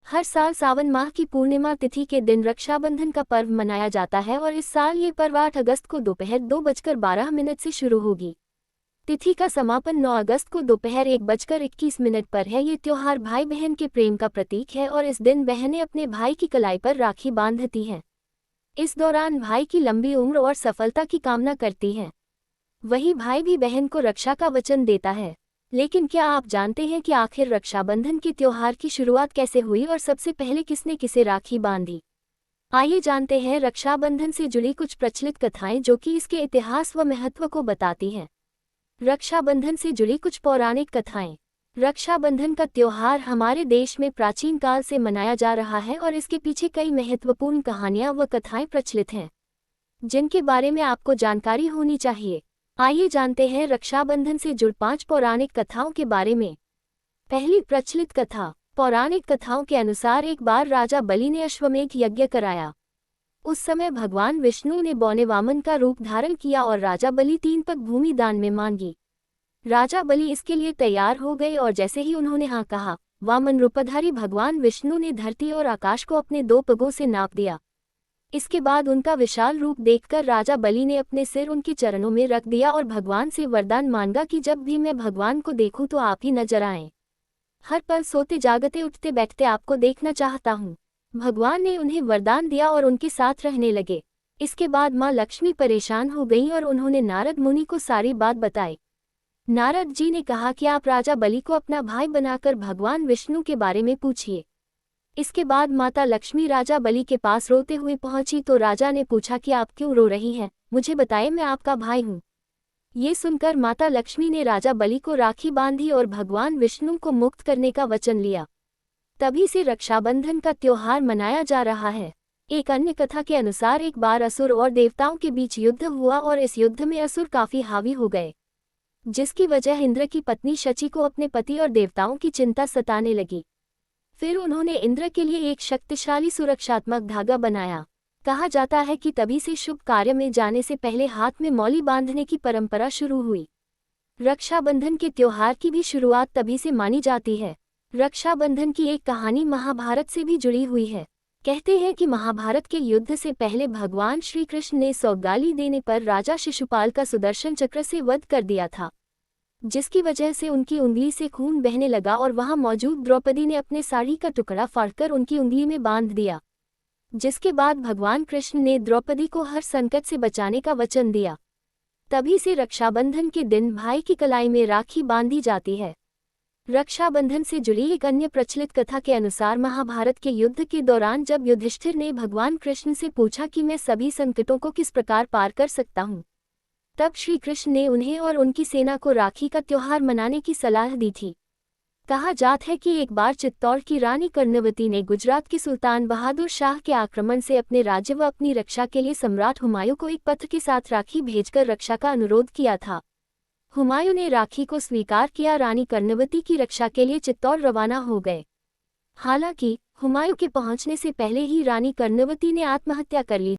हर साल सावन माह की पूर्णिमा तिथि के दिन रक्षाबंधन का पर्व मनाया जाता है और इस साल ये पर्व 8 अगस्त को दोपहर 2:12 से शुरू होगी। तिथि का समापन 9 अगस्त को दोपहर 1:21 पर है। ये त्योहार भाई बहन के प्रेम का प्रतीक है और इस दिन बहनें अपने भाई की कलाई पर राखी बांधती हैं। इस दौरान भाई की लंबी उम्र और सफलता की कामना करती हैं। वहीं भाई भी बहन को रक्षा का वचन देता है। लेकिन क्या आप जानते हैं कि आखिर रक्षाबंधन के त्योहार की शुरुआत कैसे हुई और सबसे पहले किसने किसे राखी बांधी? आइए जानते हैं रक्षाबंधन से जुड़ी कुछ प्रचलित कथाएं जो कि इसके इतिहास व महत्व को बताती हैं। रक्षाबंधन से जुड़ी कुछ पौराणिक कथाएं। रक्षाबंधन का त्योहार हमारे देश में प्राचीन काल से मनाया जा रहा है और इसके पीछे कई महत्वपूर्ण कहानियां व कथाएं प्रचलित हैं, जिनके बारे में आपको जानकारी होनी चाहिए। आइए जानते हैं रक्षाबंधन से जुड़ 5 पौराणिक कथाओं के बारे में। पहली प्रचलित कथा। पौराणिक कथाओं के अनुसार एक बार राजा बलि ने अश्वमेध यज्ञ कराया। उस समय भगवान विष्णु ने बौने वामन का रूप धारण किया और राजा बलि 3 पग भूमि दान में मांगी। राजा बलि इसके लिए तैयार हो गए और जैसे ही उन्होंने हाँ कहा, वामन रूपधारी भगवान विष्णु ने धरती और आकाश को अपने 2 पगों से नाप दिया। इसके बाद उनका विशाल रूप देखकर राजा बलि ने अपने सिर उनके चरणों में रख दिया और भगवान से वरदान मांगा कि जब भी मैं भगवान को देखूं तो आप ही नजर आएं। हर पल सोते जागते उठते बैठते आपको देखना चाहता हूं। भगवान ने उन्हें वरदान दिया और उनके साथ रहने लगे। इसके बाद मां लक्ष्मी परेशान हो गईं और उन्होंने नारद मुनि को सारी बात बताई। नारद जी ने कहा कि आप राजा बलि को अपना भाई बनाकर भगवान विष्णु के बारे में पूछिए। इसके बाद माता लक्ष्मी राजा बलि के पास रोते हुए पहुंची तो राजा ने पूछा कि आप क्यों रो रही हैं, मुझे बताएं, मैं आपका भाई हूं। ये सुनकर माता लक्ष्मी ने राजा बलि को राखी बांधी और भगवान विष्णु को मुक्त करने का वचन लिया। तभी से रक्षाबंधन का त्योहार मनाया जा रहा है। एक अन्य कथा के अनुसार एक बार असुर और देवताओं के बीच युद्ध हुआ और इस युद्ध में असुर काफी हावी हो गए, जिसकी वजह इंद्र की पत्नी शची को अपने पति और देवताओं की चिंता सताने लगी। फिर उन्होंने इंद्र के लिए एक शक्तिशाली सुरक्षात्मक धागा बनाया। कहा जाता है कि तभी से शुभ कार्य में जाने से पहले हाथ में मौली बांधने की परंपरा शुरू हुई। रक्षाबंधन के त्योहार की भी शुरुआत तभी से मानी जाती है। रक्षाबंधन की एक कहानी महाभारत से भी जुड़ी हुई है। कहते हैं कि महाभारत के युद्ध से पहले भगवान श्री कृष्ण ने सौगाली देने पर राजा शिशुपाल का सुदर्शन चक्र से वध कर दिया था, जिसकी वजह से उनकी उंगली से खून बहने लगा और वहां मौजूद द्रौपदी ने अपने साड़ी का टुकड़ा फाड़कर उनकी उंगली में बांध दिया। जिसके बाद भगवान कृष्ण ने द्रौपदी को हर संकट से बचाने का वचन दिया। तभी से रक्षाबंधन के दिन भाई की कलाई में राखी बांधी जाती है। रक्षाबंधन से जुड़ी एक अन्य प्रचलित कथा के अनुसार महाभारत के युद्ध के दौरान जब युधिष्ठिर ने भगवान कृष्ण से पूछा कि मैं सभी संकटों को किस प्रकार पार कर सकता हूँ, तब श्री कृष्ण ने उन्हें और उनकी सेना को राखी का त्योहार मनाने की सलाह दी थी। कहा जाता है कि एक बार चित्तौड़ की रानी कर्णवती ने गुजरात के सुल्तान बहादुर शाह के आक्रमण से अपने राज्य व अपनी रक्षा के लिए सम्राट हुमायूं को एक पत्र के साथ राखी भेजकर रक्षा का अनुरोध किया था। हुमायूं ने राखी को स्वीकार किया। रानी कर्णवती की रक्षा के लिए चित्तौड़ रवाना हो गए। हालांकि हुमायूं के पहुंचने से पहले ही रानी कर्णवती ने आत्महत्या कर ली